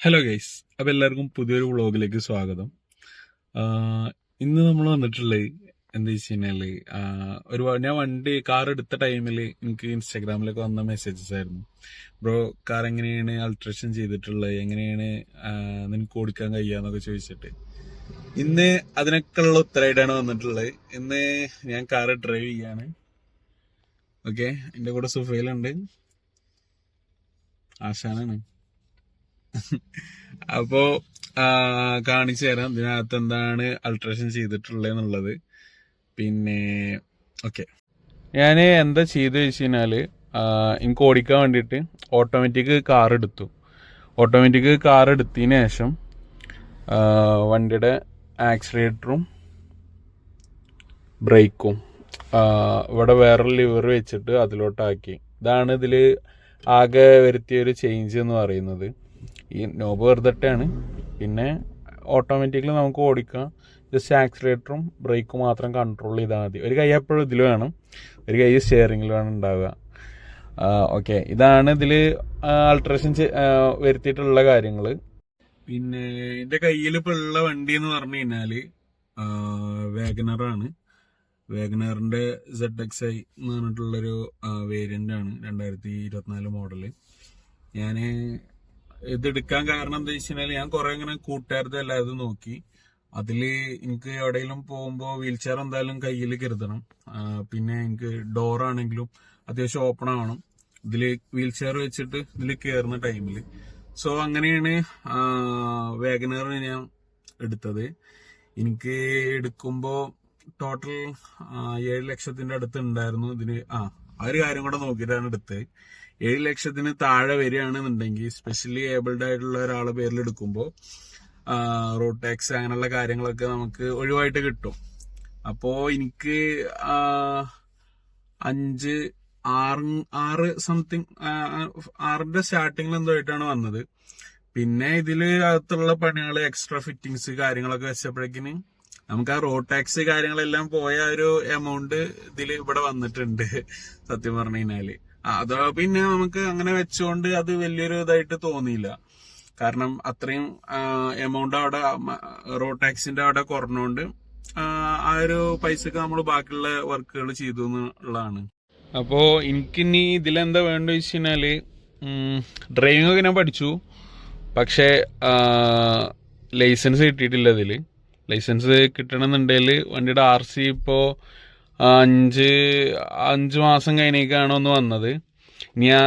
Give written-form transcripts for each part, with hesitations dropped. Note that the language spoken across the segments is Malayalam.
ഹലോ ഗൈസ്, അപ്പോൾ എല്ലാവർക്കും പുതിയൊരു വ്ളോഗിലേക്ക് സ്വാഗതം. ഇന്ന് നമ്മൾ വന്നിട്ടുള്ളത് എന്താ വെച്ച് കഴിഞ്ഞാൽ ഞാൻ കാർ എടുത്ത ടൈമിൽ എനിക്ക് ഇൻസ്റ്റാഗ്രാമിലൊക്കെ വന്ന മെസ്സേജസ് ആയിരുന്നു. ബ്രോ, കാർ എങ്ങനെയാണ് അൾട്രേഷൻ ചെയ്തിട്ടുള്ളത്, എങ്ങനെയാണ് നിനക്ക് ഓടിക്കാൻ കഴിയാന്നൊക്കെ ചോദിച്ചിട്ട് ഇന്ന് അതിനൊക്കെ ഉള്ള ഉത്തരമായിട്ടാണ് വന്നിട്ടുള്ളത്. ഇന്ന് ഞാൻ കാർ ഡ്രൈവ് ചെയ്യാണ്. ഓക്കെ, എൻ്റെ കൂടെ സുഫൈലുണ്ട്, ആശാനാണ്. അപ്പോ കാണിച്ചു തരാം ഇതിനകത്ത് എന്താണ് അൾട്രേഷൻ ചെയ്തിട്ടുള്ളത് എന്നുള്ളത്. പിന്നെ ഓക്കെ, ഞാൻ എന്താ ചെയ്തു വെച്ച് കഴിഞ്ഞാൽ എനിക്ക് ഓടിക്കാൻ വേണ്ടിയിട്ട് ഓട്ടോമാറ്റിക് കാർ എടുത്തതിന് ശേഷം വണ്ടിയുടെ ആക്സിലേറ്ററും ബ്രേക്കും ഇവിടെ വേറൊരു ലിവർ വെച്ചിട്ട് അതിലോട്ടാക്കി. ഇതാണ് ഇതിൽ ആകെ വരുത്തിയൊരു ചേഞ്ച് എന്ന് പറയുന്നത്. ഈ നോബ് വെറുതെട്ടാണ്. പിന്നെ ഓട്ടോമാറ്റിക്കലി നമുക്ക് ഓടിക്കാം. ജസ്റ്റ് ആക്സിലേറ്ററും ബ്രേക്കും മാത്രം കൺട്രോൾ ചെയ്താൽ മതി. ഒരു കൈ എപ്പോഴും ഇതിൽ വേണം, ഒരു കൈ സ്റ്റിയറിംഗിൽ വേണം ഉണ്ടാവുക. ഓക്കെ, ഇതാണ് ഇതിൽ ആൾട്രേഷൻ വരുത്തിയിട്ടുള്ള കാര്യങ്ങൾ. പിന്നെ എൻ്റെ കയ്യിൽ ഇപ്പോൾ ഉള്ള വണ്ടി എന്ന് പറഞ്ഞു കഴിഞ്ഞാൽ വാഗനറാണ്. വാഗനറിൻ്റെ ZXi എന്ന് പറഞ്ഞിട്ടുള്ളൊരു വേരിയൻ്റ് ആണ്, 2024 മോഡല്. ഞാൻ ഇതെടുക്കാൻ കാരണം എന്താ വെച്ച് കഴിഞ്ഞാൽ ഞാൻ കുറെ ഇങ്ങനെ കൂട്ടുകാരുടെ എല്ലാതും നോക്കി. അതില് എനിക്ക് എവിടെയെങ്കിലും പോകുമ്പോൾ വീൽ ചെയർ എന്തായാലും കയ്യിൽ കരുതണം. പിന്നെ എനിക്ക് ഡോറാണെങ്കിലും അത്യാവശ്യം ഓപ്പൺ ആവണം ഇതില് വീൽ ചെയർ വെച്ചിട്ട് ഇതിൽ കയറുന്ന ടൈമിൽ. സോ അങ്ങനെയാണ് വാഗനർ ഞാൻ എടുത്തത്. എനിക്ക് എടുക്കുമ്പോൾ ടോട്ടൽ 7 ലക്ഷത്തിന്റെ അടുത്ത് ഉണ്ടായിരുന്നു ഇതിന്. ഒരു കാര്യം കൂടെ നോക്കിയിട്ടാണ് എടുത്തത്. 7 ലക്ഷത്തിന് താഴെ വരികയാണെന്നുണ്ടെങ്കിൽ, സ്പെഷ്യലി ഏബിൾഡ് ആയിട്ടുള്ള ഒരാളെ പേരിൽ എടുക്കുമ്പോൾ റോഡ് ടാക്സ് അങ്ങനെയുള്ള കാര്യങ്ങളൊക്കെ നമുക്ക് ഒഴിവായിട്ട് കിട്ടും. അപ്പോ എനിക്ക് 6 സംതിങ് 6ന്റെ സ്റ്റാർട്ടിങ്ങിൽ എന്തോ ആയിട്ടാണ് വന്നത്. പിന്നെ ഇതില് അകത്തുള്ള പണികൾ, എക്സ്ട്രാ ഫിറ്റിങ്സ് കാര്യങ്ങളൊക്കെ വെച്ചപ്പോഴേക്കിന് നമുക്ക് ആ റോഡ് ടാക്സ് കാര്യങ്ങളെല്ലാം പോയ ഒരു എമൗണ്ട് ഇതിൽ ഇവിടെ വന്നിട്ടുണ്ട് സത്യം പറഞ്ഞു കഴിഞ്ഞാല്. അതോ പിന്നെ നമുക്ക് അങ്ങനെ വെച്ചുകൊണ്ട് അത് വലിയൊരു ഇതായിട്ട് തോന്നിയില്ല. കാരണം അത്രയും എമൗണ്ട് അവിടെ റോഡ് ടാക്സിന്റെ അവിടെ കുറഞ്ഞുകൊണ്ട് ആ ഒരു പൈസക്ക് നമ്മൾ ബാക്കിയുള്ള വർക്കുകൾ ചെയ്തു എന്നുള്ളതാണ്. അപ്പോ എനിക്കിനി ഇതിലെന്താ വേണ്ടത് വെച്ച് കഴിഞ്ഞാല്, ഡ്രൈവിംഗ് ഒക്കെ ഞാൻ പഠിച്ചു, പക്ഷേ ലൈസൻസ് കിട്ടിയിട്ടില്ല. ഇതിൽ ലൈസൻസ് കിട്ടണമെന്നുണ്ടെങ്കിൽ വണ്ടിയുടെ RC ഇപ്പോൾ 5 മാസം കഴിഞ്ഞേക്കാണ് ഒന്ന് വന്നത്. ഇനി ആ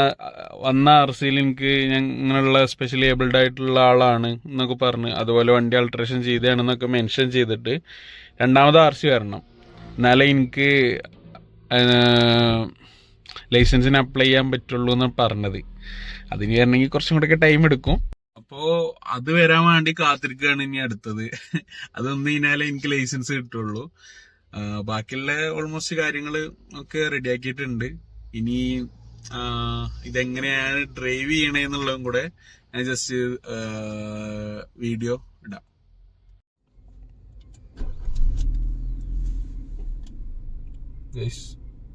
വന്ന RCയിൽ എനിക്ക് ഇങ്ങനെയുള്ള സ്പെഷ്യലി ഏബിൾഡ് ആയിട്ടുള്ള ആളാണ് എന്നൊക്കെ പറഞ്ഞ്, അതുപോലെ വണ്ടി അൾട്രേഷൻ ചെയ്തതാണെന്നൊക്കെ മെൻഷൻ ചെയ്തിട്ട് രണ്ടാമത് RC വരണം. എന്നാലേ എനിക്ക് ലൈസൻസിന് അപ്ലൈ ചെയ്യാൻ പറ്റുള്ളൂ എന്നാണ് പറഞ്ഞത്. അതിന് വരണമെങ്കിൽ കുറച്ചും കൂടെയൊക്കെ ടൈം എടുക്കും. അപ്പോ അത് വരാൻ വേണ്ടി കാത്തിരിക്കുകയാണ് ഇനി അടുത്തത്. അതൊന്നും കഴിഞ്ഞാലേ എനിക്ക് ലൈസൻസ് കിട്ടുള്ളൂ. ബാക്കിയുള്ള ഓൾമോസ്റ്റ് കാര്യങ്ങൾ ഒക്കെ റെഡിയാക്കിയിട്ടുണ്ട്. ഇനി ഇതെങ്ങനെയാണ് ഡ്രൈവ് ചെയ്യണേന്നുള്ളതും കൂടെ ഞാൻ ജസ്റ്റ് വീഡിയോ ഇടാം.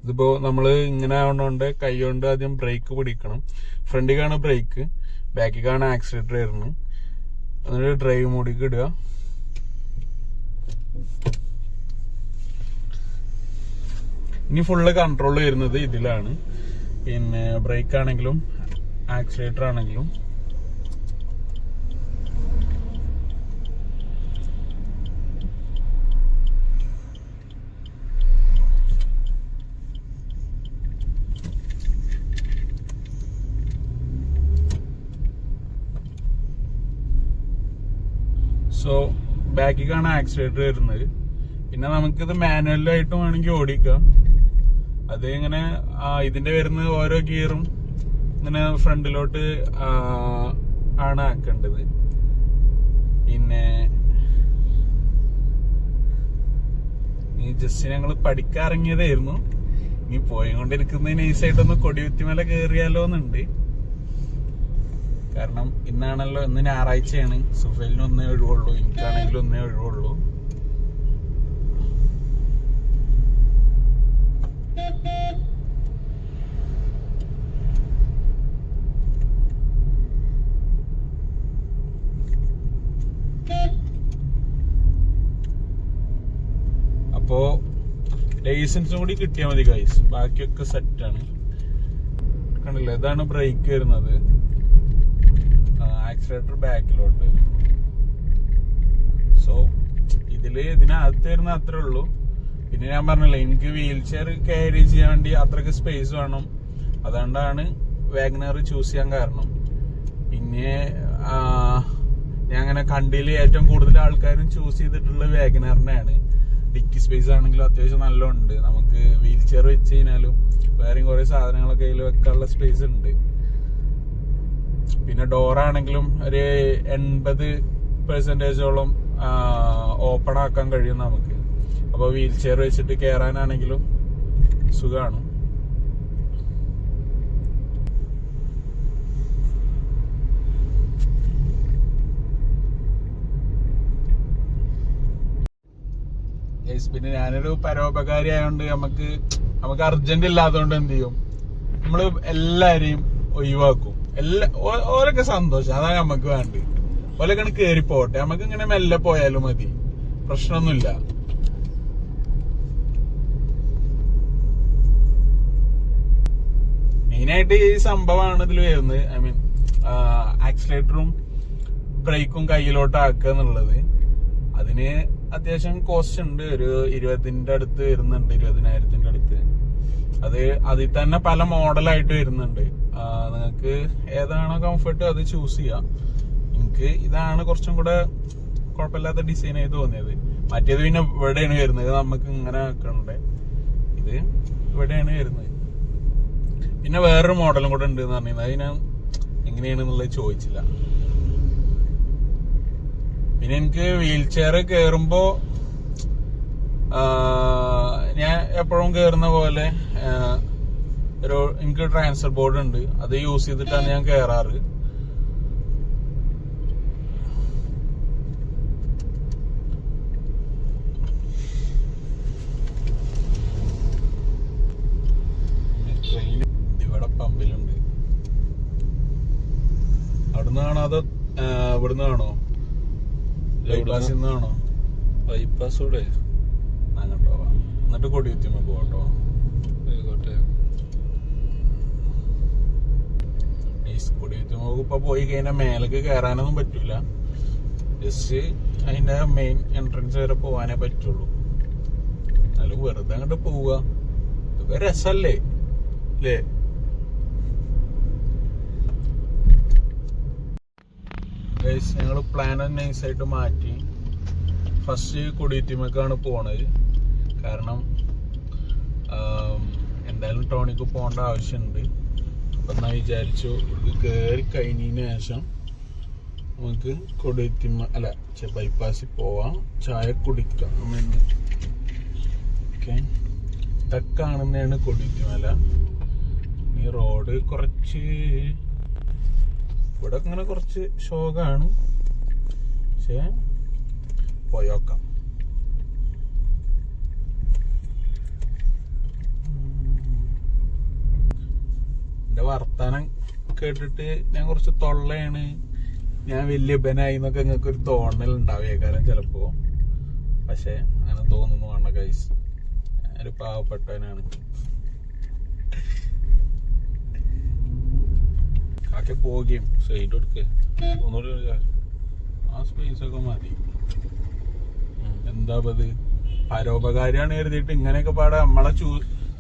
ഇതിപ്പോ നമ്മള് ഇങ്ങനെ ആവണോണ്ട് കൈ കൊണ്ട് ആദ്യം ബ്രേക്ക് പിടിക്കണം. ഫ്രണ്ടിലേക്കാണ് ബ്രേക്ക്, ബാക്കിലേക്കാണ് ആക്സിലേറ്റർ വരുന്നത്. എന്നിട്ട് ഡ്രൈവ് മോഡിലേക്ക് ഇടുക. ഇനി ഫുള്ള് കൺട്രോൾ വരുന്നത് ഇതിലാണ്. പിന്നെ ബ്രേക്ക് ആണെങ്കിലും ആക്സിലേറ്റർ ആണെങ്കിലും സോ ബാക്കിലേക്കാണ് ആക്സിലേറ്റർ വരുന്നത്. പിന്നെ നമുക്കിത് മാനുവലായിട്ടും വേണമെങ്കിൽ ഓടിക്കാം. അത് ഇങ്ങനെ ഇതിന്റെ വരുന്ന ഓരോ ഗിയറും ഇങ്ങനെ ഫ്രണ്ടിലോട്ട് ആണ് ആക്കേണ്ടത്. പിന്നെ ഈ ജസ്റ്റ് ഞങ്ങൾ പഠിക്കാറിറങ്ങിയതായിരുന്നു. ഇനി പോയിക്കൊണ്ടിരിക്കുന്ന നൈസായിട്ടൊന്ന് കൊടിയുത്തിമല കയറിയാലോ എന്നുണ്ട്. കാരണം ഇന്നാണല്ലോ, ഇന്ന് ഞായറാഴ്ചയാണ്. സുഫേലിന് ഒന്നേ ഒഴിവുള്ളൂ, എനിക്കാണെങ്കിലും ഒന്നേ ഒഴിവുള്ളൂ. ലൈസൻസും കൂടി കിട്ടിയാൽ മതി ഗൈസ്, ബാക്കിയൊക്കെ സെറ്റാണ്. കണ്ടില്ല, ഇതാണ് ബ്രേക്ക് വരുന്നത്, ആക്സിലേറ്റർ ബാക്കിലോട്ട്. സോ ഇതിനകത്ത് വരുന്ന അത്രേ ഉള്ളൂ. പിന്നെ ഞാൻ പറഞ്ഞില്ല, എനിക്ക് വീൽ ചെയർ ക്യാരി ചെയ്യാൻ വേണ്ടി അത്രയ്ക്ക് സ്പേസ് വേണം, അതുകൊണ്ടാണ് വാഗനർ ചൂസ് ചെയ്യാൻ കാരണം. പിന്നെ ഞാൻ അങ്ങനെ കണ്ടിയിൽ ഏറ്റവും കൂടുതൽ ആൾക്കാരും ചൂസ് ചെയ്തിട്ടുള്ള വാഗനറിനെയാണ്. ഡിക്കി സ്പേസ് ആണെങ്കിലും അത്യാവശ്യം നല്ല ഉണ്ട്, നമുക്ക് വീൽ ചെയർ വെച്ച് കഴിഞ്ഞാലും വേറെയും കുറെ സാധനങ്ങളൊക്കെ അതിൽ വെക്കാനുള്ള സ്പേസ് ഉണ്ട്. പിന്നെ ഡോറാണെങ്കിലും ഒരു 80% ഓപ്പൺ ആക്കാൻ കഴിയും നമുക്ക്. അപ്പൊ വീൽ ചെയർ വെച്ചിട്ട് കയറാനാണെങ്കിലും സുഖമാണ്. പിന്നെ ഞാനൊരു പരോപകാരി ആയതുകൊണ്ട് നമുക്ക് അർജന്റ് ഇല്ലാത്തതുകൊണ്ട് എന്ത് ചെയ്യും, നമ്മള് എല്ലാരെയും ഒഴിവാക്കും. ഓരൊക്കെ സന്തോഷം, അതാണ് നമുക്ക് വേണ്ടത്. ഓലൊക്കെ കേറി പോട്ടെ, നമുക്ക് ഇങ്ങനെ മെല്ലെ പോയാലും മതി, പ്രശ്നമൊന്നുമില്ല. മെയിനായിട്ട് ഈ സംഭവമാണ് ഇതിൽ വരുന്നത്. ഐ മീൻ ആക്സിലേറ്ററും ബ്രേക്കും കയ്യിലോട്ടാക്കുക എന്നുള്ളത്. അതിന് അത്യാവശ്യം കോസ്റ്റ് ഉണ്ട്, ഒരു 20,000 അടുത്ത് വരുന്നുണ്ട്, 20,000 അടുത്ത്. അതിൽ തന്നെ പല മോഡലായിട്ട് വരുന്നുണ്ട്. നിങ്ങൾക്ക് ഏതാണോ കംഫർട്ട് അത് ചൂസ് ചെയ്യാം. എനിക്ക് ഇതാണ് കുറച്ചും കൂടെ കുഴപ്പമില്ലാത്ത ഡിസൈൻ ആയി തോന്നിയത്. മറ്റേത് പിന്നെ ഇവിടെയാണ് വരുന്നത്, നമുക്ക് ഇങ്ങനെ ആക്കണ്ടേ, ഇത് ഇവിടെയാണ് വരുന്നത്. പിന്നെ വേറൊരു മോഡലും കൂടെ ഉണ്ട് എന്ന് പറഞ്ഞത്, അത് ഞാൻ എങ്ങനെയാണെന്നുള്ളത് ചോദിച്ചില്ല. പിന്നെ എനിക്ക് വീൽ ചെയർ കയറുമ്പോ ഞാൻ എപ്പോഴും കയറുന്ന പോലെ എനിക്ക് ട്രാൻസ്ഫർ ബോർഡ് ഉണ്ട്, അത് യൂസ് ചെയ്തിട്ടാണ് ഞാൻ കയറാറ്. ട്രെയിൻ ഇവിടെ പമ്പിലുണ്ട്. അവിടുന്ന് കാണോ അതോ ഇവിടുന്ന് കാണോ? ബൈപ്പാസിൽ നിന്നാണോ? ബൈപ്പാസ് കൂടെ അങ്ങോട്ട് പോവാം, എന്നിട്ട് കൊടിയുത്തിമ്മ പോട്ടോ. കൊടിയുത്തിമ്മ ഇപ്പൊ പോയി കഴിഞ്ഞാൽ മേലേക്ക് കയറാനൊന്നും പറ്റൂല, ജസ്റ്റ് അതിന്റെ മെയിൻ എൻട്രൻസ് വരെ പോവാനേ പറ്റുള്ളൂ. എന്നാലും വെറുതെ അങ്ങോട്ട് പോവുക, ഇതൊക്കെ രസല്ലേ അല്ലേ? ഞങ്ങള് പ്ലാൻ നൈസായിട്ട് മാറ്റി. ഫസ്റ്റ് കൊടിയത്തിമേക്കാണ് പോണത്, കാരണം എന്തായാലും ടൗണിക്ക് പോകേണ്ട ആവശ്യമുണ്ട്. അപ്പൊ എന്നാ വിചാരിച്ചു, ഇത് കയറി കഴിഞ്ഞതിന് ശേഷം നമുക്ക് കൊടിയത്തിമ ബൈപ്പാസിൽ പോവാം, ചായ കുടിക്കാം. ഓക്കെ, ഇതൊക്കെയാണെന്നാണ് കൊടിയത്തിമല. ഈ റോഡ് കുറച്ച് ഇവിടെ ഇങ്ങനെ കുറച്ച് ഷോകാണ്, പക്ഷേ പോയോക്കാം. എന്റെ വർത്താനം കേട്ടിട്ട് ഞാൻ കുറച്ച് തൊള്ളയാണ്, ഞാൻ വലിയ ബനായി എന്നൊക്കെ നിങ്ങൾക്ക് ഒരു തോന്നൽ ഉണ്ടാവേക്കാരം ചിലപ്പോ. പക്ഷെ അങ്ങനെ തോന്നുന്നു വേണ്ട ഗൈസ്, ഞാനൊരു പാവപ്പെട്ടവനാണ്. കാക്കെ പോവുകയും സൈഡ് കൊടുക്കേ ഒന്നുകൂടി ആ സ്പേസ് ഒക്കെ മതി. എന്താ അത് പരോപകാരിയാണ് കരുതിയിട്ട് ഇങ്ങനെയൊക്കെ പാടെ നമ്മളെ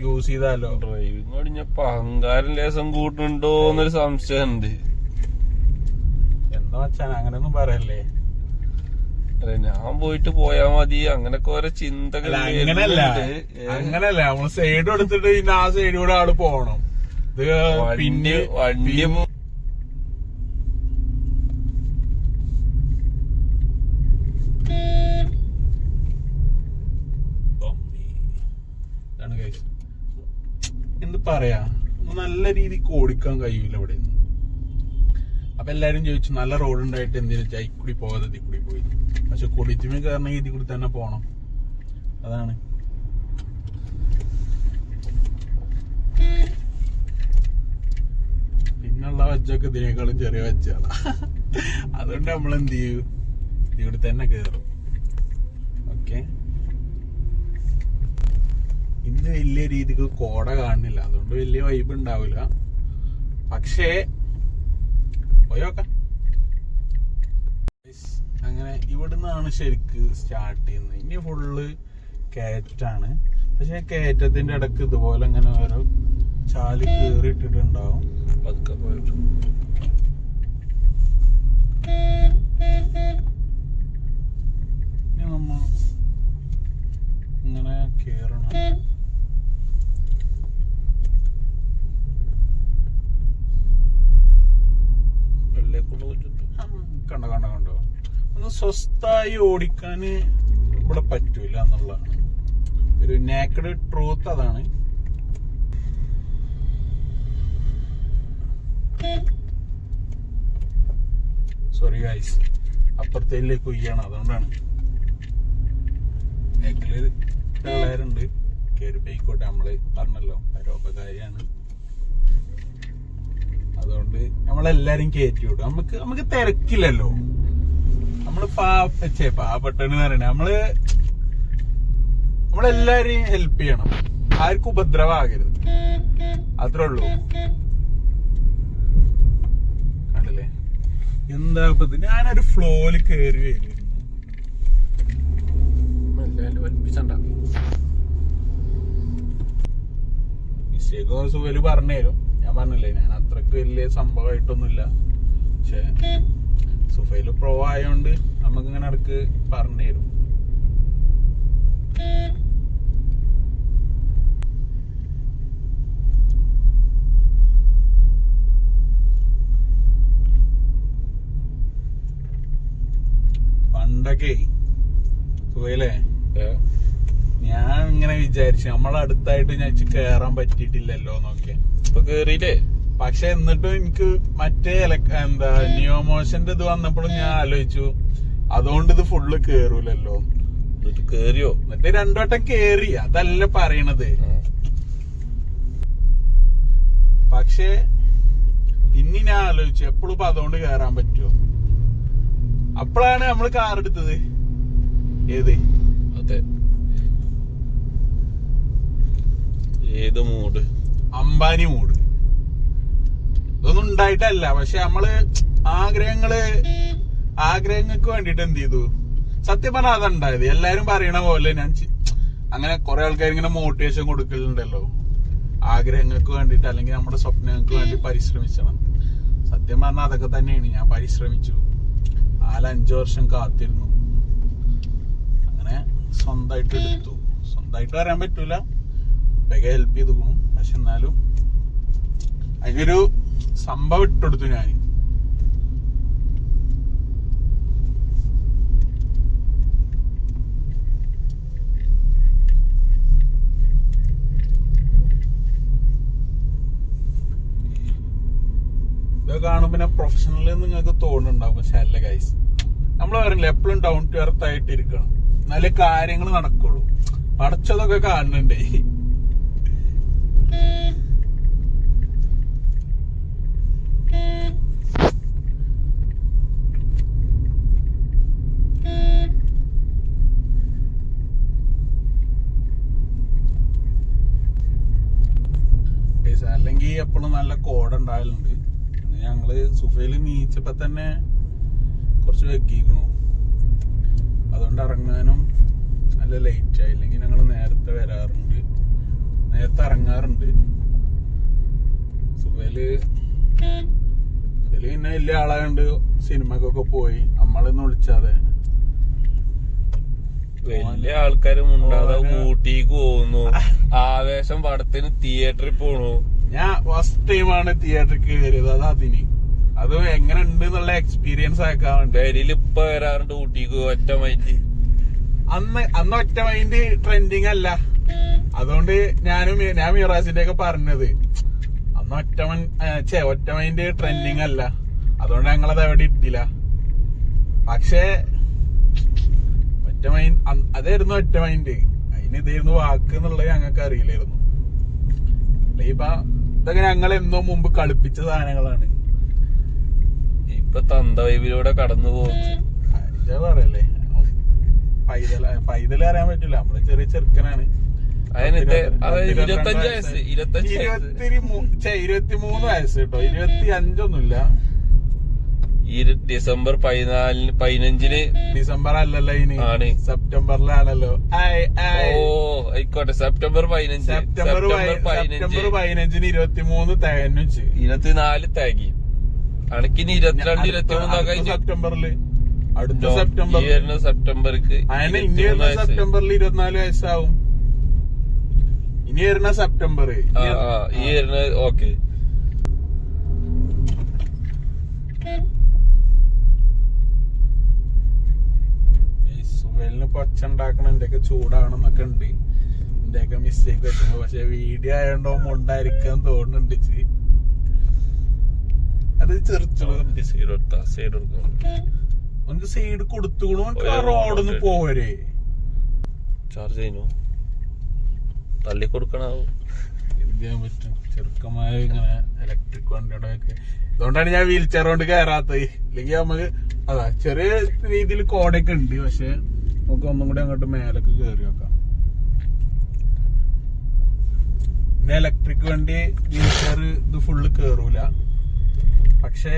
യൂസ് ചെയ്താലോ. ഡ്രൈവിംഗ് കഴിഞ്ഞപ്പോ അഹങ്കാരം ലേസം കൂട്ടുന്നുണ്ടോ എന്നൊരു സംശയം ഉണ്ട്. എന്താ വെച്ചാൽ അങ്ങനെയൊന്നും പറയല്ലേ, അല്ലെ ഞാൻ പോയിട്ട് പോയാ മതി അങ്ങനൊക്കെ ഓരോ ചിന്തകൾ. അങ്ങനല്ല നമ്മള് സൈഡ് കൊടുത്തിട്ട് പിന്നെ ആ സൈഡിലൂടെ ആള് പോണം. ഇത് പിന്നെ വണ്ടി എന്ത് പറയാ, നല്ല രീതിക്ക് ഓടിക്കാൻ കഴിയൂല ഇവിടെ. അപ്പൊ എല്ലാരും ചോദിച്ചു നല്ല റോഡ് ഉണ്ടായിട്ട് എന്തിനു ചൈക്കൂടി പോകാതെ ഇതിൽ കൂടി പോയി. പക്ഷെ കൊടിത്തിമ കയറണമെങ്കിൽ ഇതിൽ കൂടി തന്നെ പോണം, അതാണ്. പിന്നുള്ള വച്ചൊക്കെ ഇതിനേക്കാളും ചെറിയ വച്ചാണ്, അതുകൊണ്ട് നമ്മൾ എന്ത് ചെയ്യും, ഇവിടെ തന്നെ കയറും. ഓക്കെ, ഇന്ന് വലിയ രീതിക്ക് കോട കാണുന്നില്ല, അതുകൊണ്ട് വലിയ വൈബ് ഉണ്ടാവില്ല. പക്ഷേ പോയോക്കാം. അങ്ങനെ ഇവിടുന്നാണ് ശരിക്ക് സ്റ്റാർട്ട് ചെയ്യുന്നത്. ഇനി ഫുള്ള് കയറ്റാണ്. പക്ഷെ കയറ്റത്തിന്റെ ഇടക്ക് ഇതുപോലെ ഇങ്ങനെ ഓരോ ചാല് കേറിയിട്ടിട്ടുണ്ടാവും. പതുക്കെ പോയിട്ട് ഇനി നമ്മ ഇങ്ങനെ കേറണം. കണ്ടോ കണ്ടോ കണ്ടോ, ഒന്ന് സ്വസ്ഥായി ഓടിക്കാന് ഇവിടെ പറ്റൂല എന്നുള്ളതാണ് ഒരു നേക്കഡ് ട്രൂത്ത്. അതാണ് സോറി ഗൈസ്, അപ്പുറത്തേലേക്ക് കുയ്യാണ്, അതുകൊണ്ടാണ്. നേക്കില് പിള്ളേരുണ്ട്, കയറി പോയിക്കോട്ടെ, നമ്മള് പറഞ്ഞല്ലോ പരോപകാരിയാണ്, അതുകൊണ്ട് നമ്മളെല്ലാരും കയറ്റി വിടും. നമുക്ക് തിരക്കില്ലല്ലോ. നമ്മള് പാവപ്പെട്ടെന്ന് പറയണേ, നമ്മളെല്ലാരെയും ഹെൽപ്പ് ചെയ്യണം, ആർക്കും ഉപദ്രവമാകരുത്, അത്രേ ഉള്ളൂ. കണ്ടില്ലേ എന്താ ഞാനൊരു ഫ്ലോയില് കയറി വരുന്നു. മിസ്റ്റേക്കോ സുഖല് പറഞ്ഞുതരും. ഞാൻ പറഞ്ഞില്ലേ, ഞാൻ അത്രക്ക് വലിയ സംഭവമായിട്ടൊന്നുമില്ല. പക്ഷെ സുഫയില് പ്രോ ആയോണ്ട് നമുക്കിങ്ങനെ ഇടക്ക് പറഞ്ഞു തരും. പണ്ടൊക്കെ സുഖയില്ലേ, ഞാൻ ഇങ്ങനെ വിചാരിച്ചു നമ്മളടുത്തായിട്ട് ഞാൻ കേറാൻ പറ്റിയിട്ടില്ലല്ലോ എന്നൊക്കെ. ഇപ്പൊ കേറിയില്ലേ? പക്ഷെ എന്നിട്ടും എനിക്ക് മറ്റേ എന്താ നിയോമോഷന്റെ ഇത് വന്നപ്പോഴും ഞാൻ ആലോചിച്ചു, അതുകൊണ്ട് ഇത് ഫുള്ള് കേറൂലല്ലോ. കേറിയോ? എന്നിട്ട് രണ്ടുവട്ടം കേറി, അതല്ല പറയണത്. പക്ഷെ പിന്നെ ഞാൻ ആലോചിച്ചു എപ്പോഴും ഇപ്പൊ അതുകൊണ്ട് കേറാൻ പറ്റുമോ. അപ്പോഴാണ് നമ്മള് കാർ എടുത്തത്. ഏത്? അതെ, ഏത് മൂഡ്? അംബാനി മൂഡ്. ഇതൊന്നും ഉണ്ടായിട്ടല്ല, പക്ഷെ നമ്മള് ആഗ്രഹങ്ങൾക്ക് വേണ്ടിട്ട് എന്ത് ചെയ്തു, സത്യം പറഞ്ഞാൽ അതുണ്ടായത്. എല്ലാരും പറയണ പോലെ ഞാൻ അങ്ങനെ കുറെ ആൾക്കാർ ഇങ്ങനെ മോട്ടിവേഷൻ കൊടുക്കലുണ്ടല്ലോ, ആഗ്രഹങ്ങൾക്ക് വേണ്ടിട്ട് അല്ലെങ്കിൽ നമ്മുടെ സ്വപ്നങ്ങൾക്ക് വേണ്ടി പരിശ്രമിച്ചണം. സത്യം പറഞ്ഞാൽ അതൊക്കെ തന്നെയാണ്. ഞാൻ പരിശ്രമിച്ചു, 4-5 വർഷം കാത്തിരുന്നു, അങ്ങനെ സ്വന്തമായിട്ട് എടുത്തു. സ്വന്തമായിട്ട് പറയാൻ പറ്റൂല, ഇപ്പൊക്കെ ഹെൽപ്പ് ചെയ്തു പോകും. പക്ഷെ എന്നാലും അതിനൊരു സംഭവം ഇട്ടെടുത്തു ഞാൻ. ഇതൊക്കെ കാണുമ്പോ പിന്നെ പ്രൊഫഷണൽ നിങ്ങൾക്ക് തോന്നുന്നുണ്ടാവും, പക്ഷെ അല്ല ഗൈസ്. നമ്മൾ പറയില്ല എപ്പോഴും ഡൗൺ ടു എർത്ത് ആയിട്ട് ഇരിക്കണം, എന്നാലേ കാര്യങ്ങൾ നടക്കുള്ളൂ. പടച്ചതൊക്കെ കാണുന്നുണ്ടേ. അല്ലെങ്കിൽ എപ്പോഴും നല്ല കോട ഉണ്ടാകലുണ്ട്. ഞങ്ങള് സുഫയില് നീച്ചപ്പോ തന്നെ കുറച്ച് വെക്കിക്കണു, അതുകൊണ്ട് ഇറങ്ങാനും നല്ല ലേറ്റ് ആയി. ഇല്ലെങ്കിൽ ഞങ്ങൾ നേരത്തെ വരാറുണ്ട്, നേരത്തെ ഇറങ്ങാറുണ്ട്. സുഫയില് പിന്നെ വലിയ ആളായോണ്ട് സിനിമക്കൊക്കെ പോയി, നമ്മളൊന്നും വിളിച്ചാതെ. വലിയ ആൾക്കാരും ഉണ്ടാകാതെ ഊട്ടിക്ക് പോകുന്നു, ആവേശം പടത്തിന് തിയേറ്ററിൽ പോണു. ഞാൻ ഫസ്റ്റ് ടൈമാണ് തിയേറ്ററിൽ കയറിയത്, അത് എങ്ങനെ ഉണ്ട് എന്നുള്ള എക്സ്പീരിയൻസ് ആക്കാൻ വേണ്ടി. പേരിൽ ഇപ്പൊ വരാറുണ്ട് ഊട്ടിക്ക് ഒറ്റ മൈൻഡ്. അന്ന് ഒറ്റ മൈൻഡ് ട്രെൻഡിങ് അല്ല, അതുകൊണ്ട് ഞാൻ മിറാസിന്റെ ഒക്കെ പറഞ്ഞത് അന്ന് ഒറ്റ മൈൻഡ് ട്രെൻഡിങ് അല്ല, അതുകൊണ്ട് ഞങ്ങളത് എവിടെ ഇട്ടില്ല. പക്ഷേ ഒറ്റ മൈൻഡ് അതായിരുന്നു ഒറ്റ മൈൻഡ്. അതിന് ഇതായിരുന്നു വാക്ക് എന്നുള്ളത് ഞങ്ങൾക്ക് അറിയില്ലായിരുന്നു. ഇതൊക്കെ ഞങ്ങൾ എന്നോ മുമ്പ് കളിപ്പിച്ച സാധനങ്ങളാണ്. ഇപ്പൊ തന്ത വൈബിലൂടെ കടന്നു പോകുന്നു. പറയല്ലേ, പൈതൽ അറിയാൻ പറ്റില്ല, നമ്മള് ചെറിയ ചെറുക്കനാണ്. അതിന് 25 വയസ്സ് 23 വയസ്സ് കേട്ടോ, 25 ഈ ഡിസംബർ 15 ഡിസംബർ അല്ലല്ലോ ഇനി ആണ്, സെപ്റ്റംബറിലാണല്ലോ. ഓ ആയിക്കോട്ടെ, സെപ്റ്റംബർ 15 സെപ്റ്റംബർ 15 23 തികഞ്ഞു, 24 തികയും. അണക്കിന് 22 23 കഴിഞ്ഞു സെപ്റ്റംബറില്. അടുത്ത സെപ്റ്റംബർ സെപ്റ്റംബർക്ക് അതിന് ഇനി വരുന്ന സെപ്റ്റംബറിൽ 24 വയസ്സാവും. ഇനി വരുന്ന സെപ്റ്റംബർ ഈ വരുന്ന ഓക്കെ. സുബേലിന് പൊച്ച ഉണ്ടാക്കണം, എന്റെയൊക്കെ ചൂടാണെന്നൊക്കെ ഉണ്ട്, എന്റെയൊക്കെ മിസ്റ്റേക്ക് പറ്റുമ്പോ. പക്ഷെ വീഡിയോ ആയതുകൊണ്ടോ ഉണ്ടായിരിക്കാൻ തോന്നുന്നുണ്ട്. അത് ചെറുച്ചു നമുക്ക് സൈഡ് കൊടുത്തുകൂടും, റോഡൊന്ന് പോരെ. ചാർജ് ചെയ്യുന്നു, തള്ളി കൊടുക്കണാവും. എന്ത് ചെയ്യാൻ പറ്റും, ചെറുക്കമായ ഇങ്ങനെ ഇലക്ട്രിക് വണ്ടിയുടെ ഒക്കെ. അതുകൊണ്ടാണ് ഞാൻ വീൽ ചെയർ കൊണ്ട് കയറാത്തത്. ഇല്ലെങ്കിൽ നമുക്ക് അതാ ചെറിയ രീതിയിൽ കോടയൊക്കെ ഉണ്ട്, പക്ഷെ നമുക്ക് ഒന്നും കൂടി അങ്ങോട്ട് മേലൊക്കെ കയറി നോക്കാം. പിന്നെ ഇലക്ട്രിക് വണ്ടി വീൽ ചെയർ ഇത് ഫുള്ള് കേറൂല. പക്ഷെ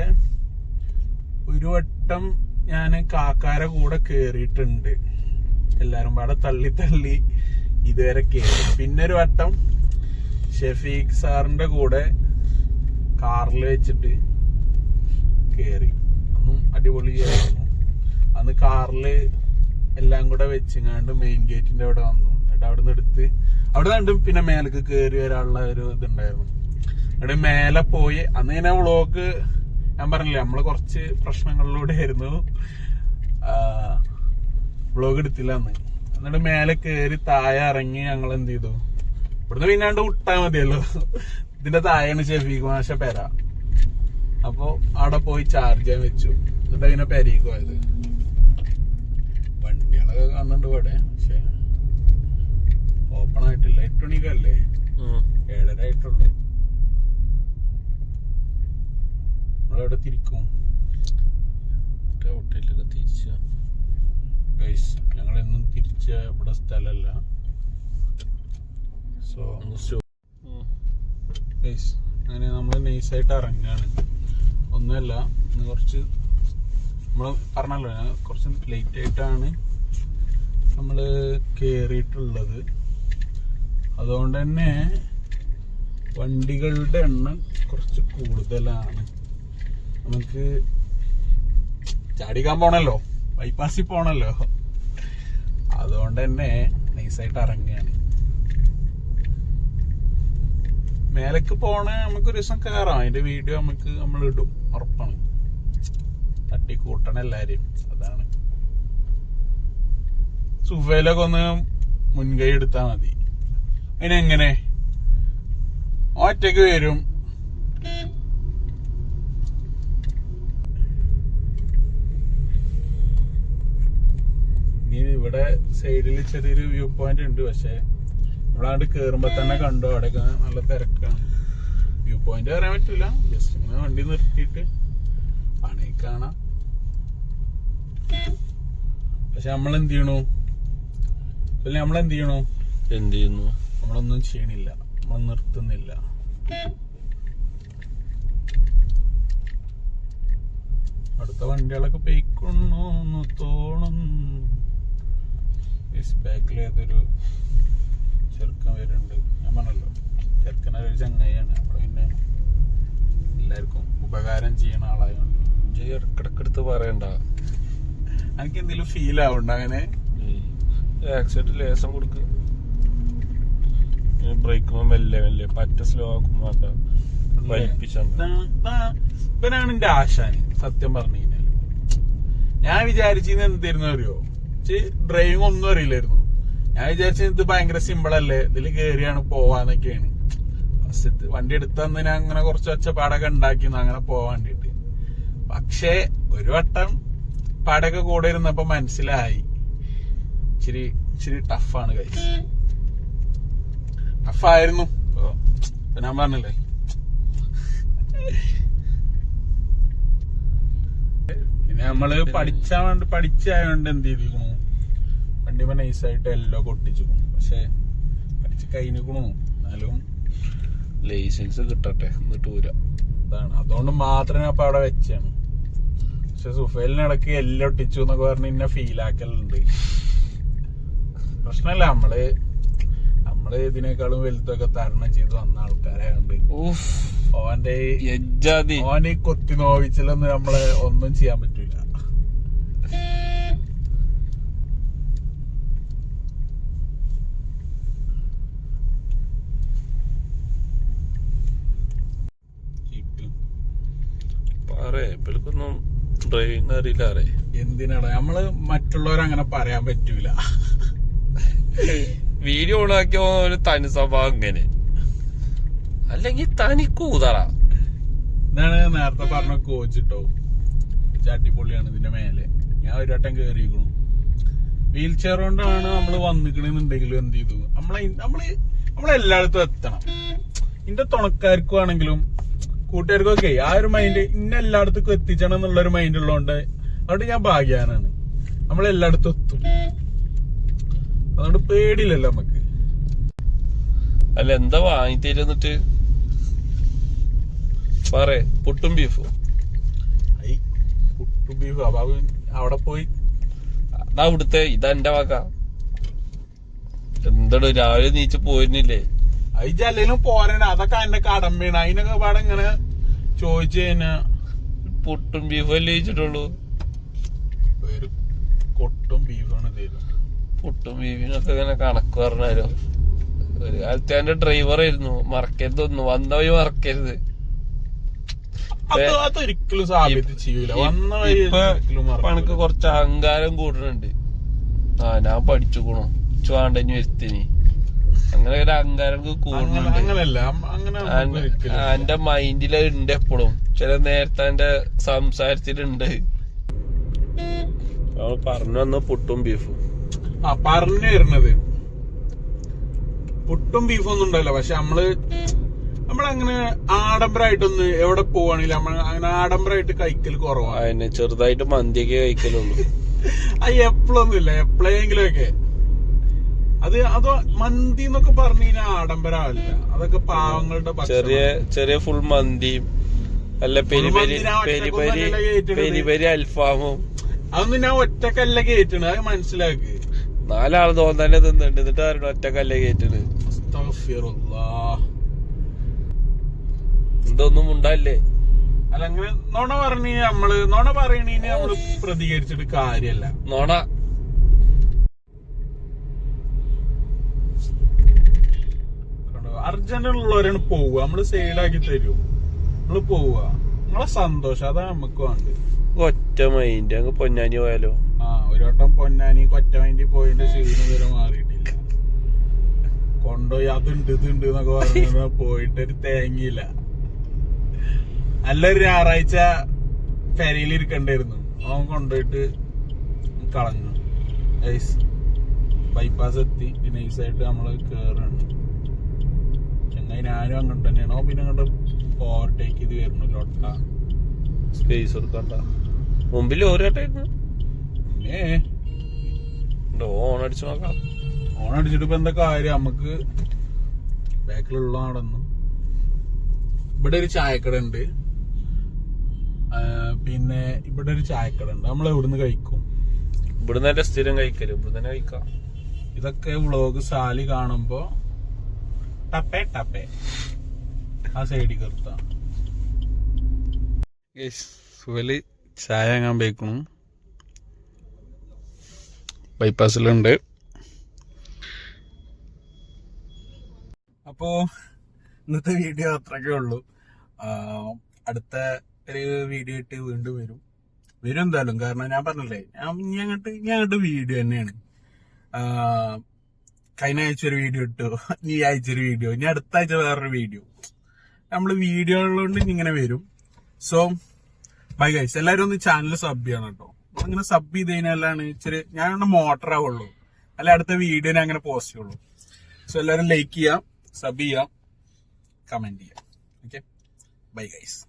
ഒരു വട്ടം ഞാൻ കാക്കാരെ കൂടെ കേറിയിട്ടുണ്ട്, എല്ലാരും പാടെ തള്ളി തള്ളി ഇതുവരെ കേറി. പിന്നെ ഒരു വട്ടം ഷെഫീഖ് സാറിന്റെ കൂടെ കാറിൽ വെച്ചിട്ട് കേറി, അന്നും അടിപൊളിയായിരുന്നു. അന്ന് കാറില് എല്ലാം കൂടെ വെച്ചിങ്ങാണ്ട് മെയിൻ ഗേറ്റിന്റെ അവിടെ വന്നു. എന്നിട്ട് അവിടെ നിന്ന് എടുത്ത് അവിടെ കണ്ടും പിന്നെ മേലേക്ക് കയറി വരാനുള്ള ഒരു ഇതുണ്ടായിരുന്നു. എന്നിട്ട് മേലെ പോയി. അന്ന് ഇങ്ങനെ വ്ളോഗ് ഞാൻ പറഞ്ഞില്ലേ, നമ്മള് കുറച്ച് പ്രശ്നങ്ങളിലൂടെ ആയിരുന്നു വ്ളോഗ് എടുത്തില്ല അന്ന്. എന്നിട്ട് മേലെ കയറി താഴെ ഇറങ്ങി ഞങ്ങൾ എന്ത് ചെയ്തു, ഇവിടുന്ന് പിന്നാണ്ട് വിട്ടാ മതിയല്ലോ. ഇതിന്റെ താഴെയാണ് ഷെഫീഖ് മാഷ പെര. അപ്പൊ അവിടെ പോയി ചാർജ് ചെയ്യാൻ വെച്ചു. എന്നിട്ട് അതിനെ പെരയ്ക്ക് പോയത്. വണ്ടികളൊക്കെ കാണുന്നുണ്ട് ഇവിടെ, പക്ഷെ ഓപ്പൺ ആയിട്ടില്ല. 8 മണിക്കല്ലേ, 7:30 ആയിട്ടുള്ളൂ. നമ്മളെവിടെ തിരിക്കും? ഞങ്ങളെന്നും തിരിച്ച ഇവിടെ സ്ഥലല്ല. സോ അങ്ങനെ നമ്മള് നൈസായിട്ട് ഇറങ്ങാണ്. ഒന്നുമല്ല, ഇന്ന് കുറച്ച് നമ്മള് പറഞ്ഞല്ലോ, കുറച്ച് ലേറ്റ് ആയിട്ടാണ് നമ്മള് കേറിയിട്ടുള്ളത്. അതുകൊണ്ട് തന്നെ വണ്ടികളുടെ എണ്ണം കുറച്ച് കൂടുതലാണ്. നമുക്ക് ചാടിക്കാൻ പോണല്ലോ, ബൈപ്പാസിൽ പോണല്ലോ. അതുകൊണ്ട് തന്നെ നൈസായിട്ട് ഇറങ്ങുകയാണ്. മേലേക്ക് പോണ നമുക്കൊരു ദിവസം കയറാം. അതിന്റെ വീഡിയോ നമ്മൾ ഇടും, ഉറപ്പാണ്. തട്ടിക്കൂട്ടണം എല്ലാരെയും, അതാണ്. സുഫയിലൊക്കെ ഒന്ന് മുൻകൈ എടുത്താ മതി. അതിനെങ്ങനെ ഒറ്റക്ക് വരും. ഇനി ഇവിടെ സൈഡിൽ ചെറിയൊരു വ്യൂ പോയിന്റ് ഉണ്ട്, പക്ഷെ നമ്മളങ്ങോട്ട് കേറുമ്പോ തന്നെ കണ്ടു അവിടെയൊക്കെ നല്ല തിരക്കാണ്. വ്യൂ പോയിന്റ് പറയാൻ പറ്റില്ല, ജസ്റ്റ് ഇങ്ങനെ വണ്ടി നിർത്തിയിട്ട് ആണെങ്കിൽ കാണാം. പക്ഷെ നമ്മളെന്ത് ചെയ്യണു, എന്ത് ചെയ്യുന്നു, നമ്മളൊന്നും ചെയ്യണില്ല, നമ്മൾ നിർത്തുന്നില്ല. അടുത്ത വണ്ടികളൊക്കെ പോയിക്കൊണ്ടു തോന്നുന്നു. ബാക്കിൽ ഏതൊരു ചെറുക്കൻ വരുന്നുണ്ട്. ഞാൻ പറഞ്ഞല്ലോ, ചെറുക്കനൊരു ചങ്ങായിയാണ്. അവിടെ പിന്നെ എല്ലാവർക്കും ഉപകാരം ചെയ്യണ ആളായോണ്ട് ഇടക്കിടക്കെടുത്ത് പറയണ്ട. എനിക്ക് എന്തെങ്കിലും ഫീൽ ആവണ്ട അങ്ങനെ. ആക്സിഡന്റ് ലേസം കൊടുക്ക്, ബ്രേക്കുമ്പോ മെല്ലെ പറ്റ സ്ലോ ആക്കും വേണ്ട, ഇവനാണ് എന്റെ ആശാന്. സത്യം പറഞ്ഞു കഴിഞ്ഞാല് ഞാൻ വിചാരിച്ചിരുന്ന എന്തായിരുന്നു അറിയോ, ഡ്രൈവിംഗ് ഒന്നും അറിയില്ലായിരുന്നു. ഞാൻ വിചാരിച്ചത് ഇത് ഭയങ്കര സിമ്പിൾ അല്ലേ, ഇതിൽ കയറിയാണ് പോവാന്നൊക്കെയാണ്. വണ്ടി എടുത്തന്ന് ഞാൻ അങ്ങനെ കുറച്ച് ഒച്ചപ്പാടൊക്കെ ഉണ്ടാക്കിയിരുന്നു അങ്ങനെ പോവാൻ വേണ്ടിട്ട്. പക്ഷെ ഒരു വട്ടം പാടൊക്കെ കൂടെ ഇരുന്നപ്പോ മനസ്സിലായി ഇച്ചിരി ടഫാണ് ഗൈസ്. ടഫായിരുന്നു. ഞാൻ പറഞ്ഞില്ലേ, പിന്നെ നമ്മള് പഠിച്ചായോണ്ട് എന്ത് ചെയ്തിരിക്കണു, വണ്ടി നൈസായിട്ട് എല്ലാം കൊട്ടിച്ചിരിക്കണു. പക്ഷെ പഠിച്ച് കഴിഞ്ഞിക്കണു. എന്നാലും ലൈസൻസ് കിട്ടട്ടെ എന്നിട്ട് ഊരാ. അതാണ്, അതുകൊണ്ട് മാത്രമേ അപ്പൊ അവിടെ വെച്ചാണ്. പക്ഷെ സുഫേലിനിടക്ക് എല്ലാം ഒട്ടിച്ചു എന്നൊക്കെ പറഞ്ഞ് ഇന്നെ ഫീലാക്കലുണ്ട്. പ്രശ്നമല്ല, നമ്മള് ഇതിനേക്കാളും വലുതൊക്കെ തരണം ചെയ്ത് വന്ന ആൾക്കാരായോണ്ട് ഓന്റെ കൊത്തി നോവിച്ചിലൊന്നും നമ്മള് ഒന്നും ചെയ്യാൻ പറ്റൂല. ഇവൾക്കൊന്നും ഡ്രൈവിംഗ് അറിയില്ലാറേ. എന്തിനാണ് നമ്മള് മറ്റുള്ളവരങ്ങനെ പറയാൻ പറ്റൂല. വീഡിയോ ഓണാക്കിയ ഒരു തനി സ്വഭാവം ഇങ്ങനെ, അല്ലെങ്കിൽ തനി കൂതറ. ഇതാണ് നേരത്തെ പറഞ്ഞ കോച്ചിട്ടോ, ചാട്ടിപ്പൊള്ളിയാണ് ഇതിന്റെ മേലെ. ഞാൻ ഒരു വട്ടം കേറിയിരിക്കണു. വീൽ ചെയർ കൊണ്ടാണ് നമ്മള് വന്നിക്കണെന്നുണ്ടെങ്കിലും എന്ത് ചെയ്തു, നമ്മളെല്ലായിടത്തും എത്തണം. ഇന്റെ തുണക്കാർക്കും ആണെങ്കിലും കൂട്ടുകാർക്കൊക്കെ ആ ഒരു മൈൻഡ് ഇന്ന എല്ലായിടത്തും എത്തിച്ചണം എന്നുള്ളൊരു മൈൻഡ് ഉള്ളതുകൊണ്ട് അതുകൊണ്ട് ഞാൻ ഭാഗ്യാനാണ്. നമ്മളെല്ലായിടത്തും എത്തും, അതുകൊണ്ട് പേടിയില്ലല്ലോ നമുക്ക്. അല്ല എന്താ വാങ്ങിത്തരുന്നിട്ട് പറ. പുട്ടും ബീഫും. പുട്ടും ബീഫും അപ്പൊ അവിടെ പോയി അതാ ഇവിടുത്തെ, ഇതെന്റെ വക. എന്താണ് രാവിലെ നീച്ച് പോയിരുന്നില്ലേ? അത് അല്ലെങ്കിലും പോരാ, അതൊക്കെ എന്റെ കടമയാണ്. അതിനൊക്കെ പാടെ ഇങ്ങനെ ചോദിച്ചു കഴിഞ്ഞാ പുട്ടും ബീഫും അല്ലേ ചോദിച്ചിട്ടുള്ളൂ. ഒരു കൊട്ടും ബീഫാണ് തരും. പുട്ടും ബീഫിനൊക്കെ ഇങ്ങനെ കണക്ക് പറഞ്ഞാലോ. ഒരു കാലത്ത് എന്റെ ഡ്രൈവർ ആയിരുന്നു, മറക്കരുതൊന്നും, വന്ന വഴി മറക്കരുത്. അതൊരിക്കലും സാബിത്ത് ചെയ്യൂല. എനിക്ക് കുറച്ച് അഹങ്കാരം കൂടുന്നുണ്ട്. ഞാൻ പഠിച്ചുക്കണു, വേണ്ടഞ്ഞു വരുത്തിന്, അങ്ങനെ ഒരു അഹങ്കാരം കൂടുന്നുണ്ട്. എന്റെ മൈൻഡിലുണ്ട് എപ്പോഴും. ചില നേരത്തെ എന്റെ സംസാരത്തിലുണ്ട്. പറഞ്ഞു വന്ന പുട്ടും ബീഫും പറഞ്ഞു വരുന്നത്. പുട്ടും ബീഫും ഒന്നും ഉണ്ടല്ലോ. പക്ഷെ നമ്മളങ്ങനെ ആഡംബരമായിട്ടൊന്ന് എവിടെ പോവാണെങ്കിലും അങ്ങനെ ആഡംബരമായിട്ട് കഴിക്കൽ കുറവാണ്. അതിനെ ചെറുതായിട്ട് മന്തിയൊക്കെ കഴിക്കലുള്ളൂ. അത് എപ്പോഴൊന്നുമില്ല, എപ്പോഴെങ്കിലും ഒക്കെ. അത് മന്തി എന്നൊക്കെ പറഞ്ഞു കഴിഞ്ഞാൽ ആഡംബരമല്ല, അതൊക്കെ പാവങ്ങളുടെ ചെറിയ ഫുൾ മന്തിയും അല്ല പെരി അൽഫാമും അതൊന്നും ഞാൻ ഒറ്റക്കല്ല കേറ്റണ്, അത് മനസ്സിലാക്ക്. 4 ആള് തോന്നാനെ തിന്നുണ്ട്, എന്നിട്ട് ആരുടെ ഒറ്റക്കല്ല കേറ്റണ്. ഇതൊന്നും ഉണ്ടായില്ലേ? അല്ല, അങ്ങനെ നോണ പറയണീന് നമ്മള് പ്രതികരിച്ചിട്ട് കാര്യല്ല. നോണ അർജന്റുള്ളവരാണ് പോവുക, നമ്മള് സൈഡാക്കി തരും, നമ്മള് പോവുക, നമ്മളെ സന്തോഷം അതാ നമുക്ക് വേണ്ടത്. ഒറ്റ മൈൻഡ് അങ്ങ് പൊന്നാനി പോയാലോ? ഒരു വട്ടം പൊന്നാനി കൊറ്റ മൈൻഡിൽ പോയിന്റെ സീന് വരെ മാറിയിട്ടില്ല. കൊണ്ടുപോയി അതുണ്ട് ഇതുണ്ട് എന്നൊക്കെ പറഞ്ഞ പോയിട്ടൊരു തേങ്ങയില്ല. നല്ലൊരു ഞായറാഴ്ച പെരയിലിരിക്കണ്ടായിരുന്നു, അവൻ കൊണ്ടുപോയിട്ട് കളഞ്ഞു. ബൈപ്പാസ് എത്തി നൈസായിട്ട് നമ്മള് കേറാണ്. ചെങ്ങായി ഞാനും അങ്ങോട്ട് തന്നെയാണോ, പിന്നെ അങ്ങോട്ട് ഓവർടേക്ക് ചെയ്ത് വരുന്നു. ലൊട്ട സ്പേസ് കൊടുക്കണ്ട, മുമ്പിൽ ഓരോട്ടായിരുന്നു. ഓണടിച്ചു നോക്കാം. ഓണടിച്ചിട്ട് ഇപ്പൊ എന്താ കാര്യം, നമുക്ക് ബാക്കിലുള്ള നടന്നു. ഇവിടെ ഒരു ചായക്കട ഉണ്ട്, പിന്നെ ഇവിടെ ഒരു ചായക്കട ഉണ്ട്. നമ്മൾ എവിടുന്ന് കഴിക്കും? ഇവിടുന്ന് സ്ഥിരം കഴിക്കല്, ഇവിടെ തന്നെ കഴിക്കാം. ഇതൊക്കെ വ്ളോഗ് സാലി കാണുമ്പോ ടപ്പേ ടപ്പേ ആ സൈഡിൽ കയറുത്താ. ചായ ഞാൻ ബേക്കണം, ബൈപ്പാസിലുണ്ട്. അപ്പോ ഇന്നത്തെ വീഡിയോ അത്രയൊക്കെ ഉള്ളൂ. അടുത്ത ഒരു വീഡിയോ ഇട്ട് വീണ്ടും വരും എന്തായാലും. കാരണം ഞാൻ പറഞ്ഞല്ലേ, ഞങ്ങട്ട് വീഡിയോ തന്നെയാണ്. കഴിഞ്ഞ ആഴ്ച ഒരു വീഡിയോ ഇട്ടു, ഈ ആഴ്ച ഒരു വീഡിയോ, ഇനി അടുത്ത ആഴ്ച വേറൊരു വീഡിയോ. നമ്മള് വീഡിയോകളുകൊണ്ട് ഇങ്ങനെ വരും. സോ ബൈ ഗൈസ്, എല്ലാവരും ഒന്ന് ചാനൽ സബ് ചെയ്യണം കേട്ടോ. അങ്ങനെ സബ് ചെയ്ത് കഴിഞ്ഞാലാണ് ഇച്ചിരി ഞാനൊന്ന് മോട്ടർ ആവുള്ളൂ, അല്ല അടുത്ത വീഡിയോനെ അങ്ങനെ പോസ്റ്റ് ചെയ്യുള്ളൂ. സോ എല്ലാവരും ലൈക്ക് ചെയ്യാം, സബ് ചെയ്യാം, കമന്റ് ചെയ്യാം. Okay, bye guys.